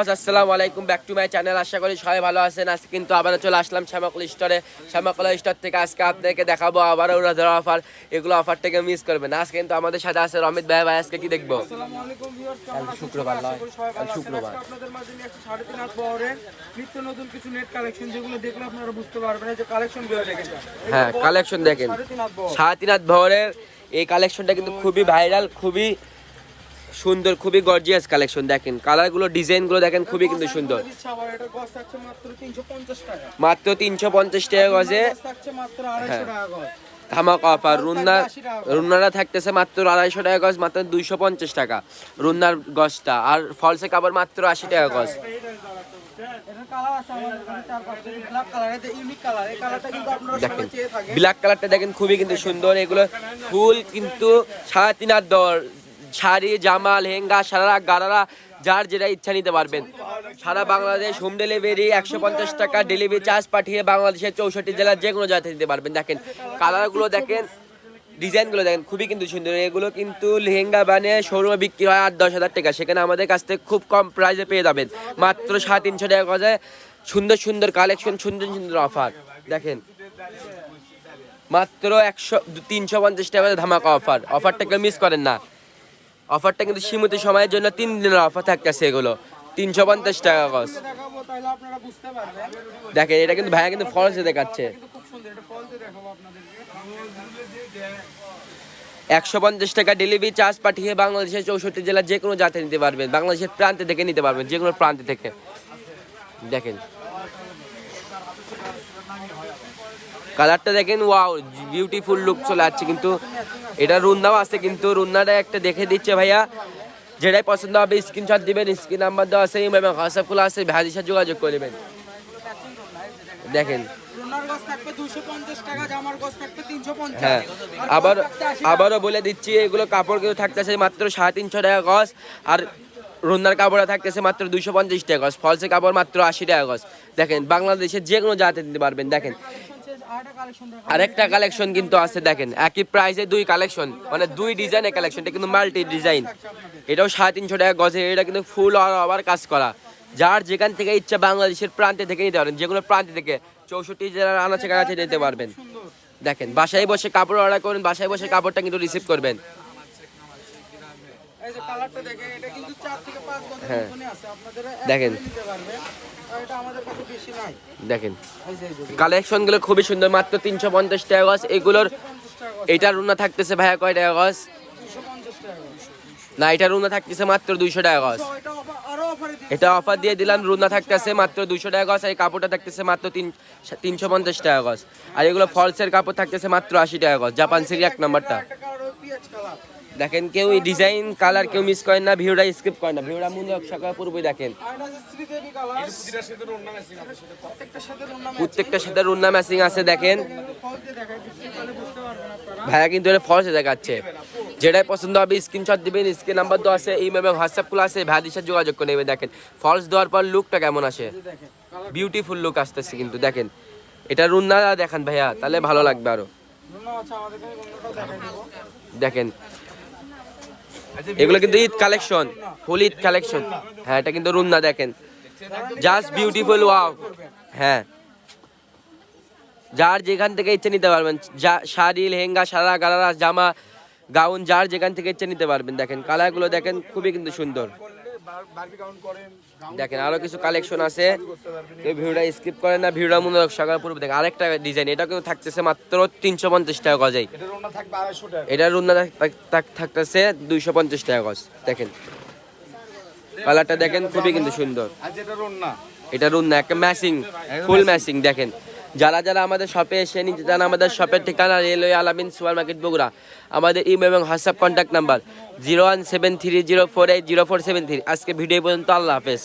আসসালামু আলাইকুম, back to my channel. আশা করি সবাই ভালো আছেন। আজকে কিন্তু আবারও চলে আসলাম শ্যামাকলা স্টোরে। শ্যামাকলা স্টোর থেকে আজকে আপনাদেরকে দেখাবো আবারও উড়াধরা অফার। এগুলো অফার থেকে মিস করবেন। আজকে কিন্তু আমাদের সাথে আছে রমিত ভাই। ভাই আজকে কি দেখবো? আসসালামু আলাইকুম ভিউয়ার্স, কেমন আছেন? শুক্রবার আশা করি সবাই ভালো আছেন। শুক্রবার আজকে আপনাদের মাঝে নিয়ে আসছি 3.5 হাত বহরের নিত্য নতুন কিছু নেট কালেকশন, যেগুলো দেখলে আপনারা বুঝতে পারবেন। এই যে কালেকশন গুলো দেখেন, হ্যাঁ কালেকশন দেখেন। 3.5 হাত বহর। 3.5 হাত ভরের এই কালেকশনটা কিন্তু খুবই ভাইরাল, খুবই সুন্দর, খুবই গর্জিয়াস কালেকশন। দেখেন কালারগুলো, ডিজাইনগুলো দেখেন, খুবই কিন্তু সুন্দর। দিচ্ছে আবার এটার গজ থাকছে মাত্র 350 টাকা। মাত্র 350 টাকা গজে গজ থাকছে মাত্র 250 টাকা গজ। ধামাকা অফার। রুন্নারা থাকতেছে মাত্র 250 টাকা গজ, মাত্র 250 টাকা রুন্নার গজটা। আর ফলসে কাপড় মাত্র 80 টাকা গজ। এটার কালার আছে আমাদের কাছে 4-5টা ব্ল্যাক কালার, এটা ইউনিক কালার। এই কালারটা কিন্তু আপনারা দেখেন সবাই চেয়ে থাকেন। ব্ল্যাক কালারটা দেখেন, খুবই কিন্তু সুন্দর। এগুলো ফুল কিন্তু 3.5 হাত দর শাড়ি, জামা, লেহেঙ্গা, সারারা, গারারা, যার যেটা ইচ্ছা নিতে পারবেন। সারা বাংলাদেশ হোম ডেলিভারি, 150 টাকা ডেলিভারি চার্জ পাঠিয়ে বাংলাদেশের 64 জেলার যে কোনো জায়গায় নিতে পারবেন। দেখেন কালারগুলো দেখেন, ডিজাইনগুলো দেখেন, খুবই কিন্তু সুন্দর। এগুলো কিন্তু লেহেঙ্গা বানিয়ে শোরুমে বিক্রি হয় 8-10 হাজার টাকা, সেখানে আমাদের কাছ থেকে খুব কম প্রাইসে পেয়ে যাবেন। মাত্র 350 টাকা গজে সুন্দর সুন্দর কালেকশন, সুন্দর সুন্দর অফার। দেখেন মাত্র 350 টাকা ধামাকা অফার। অফারটাকে মিস করেন না। অফারটা কিন্তু সীমিত সময়ের জন্য 3 দিনের অফার থাকতেছে। এগুলো 350 টাকা গজ। দেখাবো তাহলে আপনারা বুঝতে পারবেন। দেখেন এটা কিন্তু ভাইয়া কিন্তু ফলসে দেখাচ্ছে। কিন্তু খুব সুন্দর, এটা ফলতে দেখাবো আপনাদেরকে। 150 টাকা ডেলিভারি চার্জ পাঠিয়ে বাংলাদেশের 64 জেলার যে কোনো জায়গায় নিতে পারবেন। বাংলাদেশের প্রান্তে থেকে নিতে পারবেন, যে কোনো প্রান্তে থেকে। দেখেন কালারটা দেখেন, ওয়াও, বিউটিফুল লুক চলে আসছে। কিন্তু এটা রুন্নাও আছে, কিন্তু রুন্নাটা একটা দেখে দিচ্ছে ভাইয়া। যেটাই পছন্দ হবে স্ক্রিনশট দিবেন, স্ক্রিন নাম্বার দেওয়া আছে এবং হোয়াটসঅ্যাপ খোলা আছে, ভাইয়াদের সাথে যোগাযোগ করবেন। দেখেন রুনার গজ থাকবে 250 টাকা, জামার গজ থাকবে 350। হ্যাঁ, আবারও বলে দিচ্ছি, এগুলো কাপড় কিন্তু থাকতেছে মাত্র 350 টাকা গজ। আর রুন্নার কাপড় থাকতেছে মাত্র 250 টাকা গজ। ফলসে কাপড় মাত্র 80 টাকা গজ। দেখেন বাংলাদেশের যে কোনো জায়গাতে নিতে পারবেন। দেখেন আরেকটা কালেকশন কিন্তু আছে। দেখেন একই প্রাইসে 2 কালেকশন, মানে 2 ডিজাইনের কালেকশন। এটা কিন্তু মাল্টি ডিজাইন। এটাও 350 টাকা গজে। এটা কিন্তু ফুল আবার কাজ করা। যার যেখান থেকে ইচ্ছা বাংলাদেশের প্রান্তে থেকে নিতে পারেন, যে কোনো প্রান্তে থেকে 64 জেলার আনাচে কাছে নিতে পারবেন। দেখেন বাসায় বসে কাপড় অর্ডার করবেন, বাসায় বসে কাপড়টা কিন্তু রিসিভ করবেন। এই যে কালারটা দেখেন, এটা কিন্তু 4 থেকে 5 গজের হ্যাঁ মতনই আছে। আপনারা দেখেন, নিতে পারবেন। আর এটা আমাদের কাছে বেশি নাই। দেখেন এই যে কালেকশনগুলো খুবই সুন্দর। মাত্র 350 টাকা গজ এগুলোর। 250 টাকা গজ। এটা রুনা থাকতেছে ভাইয়া কয় টাকা গজ? 250 টাকা গজ। না, এটা রুনা থাকতেছে মাত্র 200 টাকা গজ। তো এটা আরো অফারে দিই। এটা অফার দিয়ে দিলাম। রুনা থাকতেছে মাত্র 200 টাকা গজ। আর এই কাপড়টা থাকতেছে মাত্র 350 টাকা গজ। আর এগুলো ফলসের কাপড় থাকতেছে মাত্র 80 টাকা গজ। জাপান সিরি 1 নাম্বারটা। একটা কালার ওই পিচ কালার। দেখেন কেউ এই ডিজাইন কালার কেউ মিস করেন না, ভিডিওটা স্কিপ করেন না। ভিডিওটা মূল্য সকাল পূর্বই দেখেন। আর এটা হচ্ছে শ্রীদেবী কালার। প্রত্যেকটার সাথে রুনা ম্যাচিং আছে। প্রত্যেকটার সাথে রুনা ম্যাচিং আছে। দেখেন ফলতে দেখায়, তাহলে বুঝতে পারবেন আপনারা। ভাইয়া কিন্তু এটা ফলসে দেখাচ্ছে। যেটাই পছন্দ হবে স্ক্রিনশট দিবেন, স্ক্রিন নাম্বার দেওয়া আছে, ইমেল এবং হোয়াটসঅ্যাপ খোলা আছে, ভাইয়াদের সাথে যোগাযোগ করে নেবেন। দেখেন ফলস দেওয়ার পর লুকটা কেমন আসে, দেখেন কালার বিউটিফুল লুক আসতেছে। কিন্তু দেখেন এটা রুনা দেখান ভাইয়া, তাহলে ভালো লাগবে আরো। রুনা আছে আমাদের কাছে, রুনাটাও দেখাই দেব। দেখেন এগুলো কিন্তু ঈদ কালেকশন, ফুল ঈদ কালেকশন। হ্যাঁ এটা কিন্তু রুনা। দেখেন জাস্ট বিউটিফুল, ওয়াও। হ্যাঁ যার যেখান থেকে ইচ্ছে নিতে পারবেন। শাড়ি, লেহেঙ্গা, সারা, গারারা, জামা, গাউন, যার যেখান থেকে ইচ্ছে নিতে পারবেন। দেখেন কালারগুলো দেখেন, খুবই কিন্তু সুন্দর। দেখেন আরো কিছু কালেকশন আছে, কেউ ভিডিওটা স্কিপ করেন না। ভিডিওটা মনে সকাল পূর্বে দেখেন। আরেকটা ডিজাইন, এটা কিন্তু থাকতেছে মাত্র 350 টাকা গজাই। এটা রুনা থাকতেছে 250 টাকা গজ। দেখেন কালারটা দেখেন, খুবই কিন্তু সুন্দর। এটা রুনা একটা ম্যাচিং, ফুল ম্যাচিং। দেখেন যারা যারা আমাদের শপে এসে নিতে চান, আমাদের শপের ঠিকানা রেলওয়ে আলামিন সুপার মার্কেট বগুড়া। আমাদের ইমেল এবং হোয়াটসঅ্যাপ কন্ট্যাক্ট নাম্বার 01730480473। আজকে ভিডিও পর্যন্ত, আল্লাহ হাফেজ।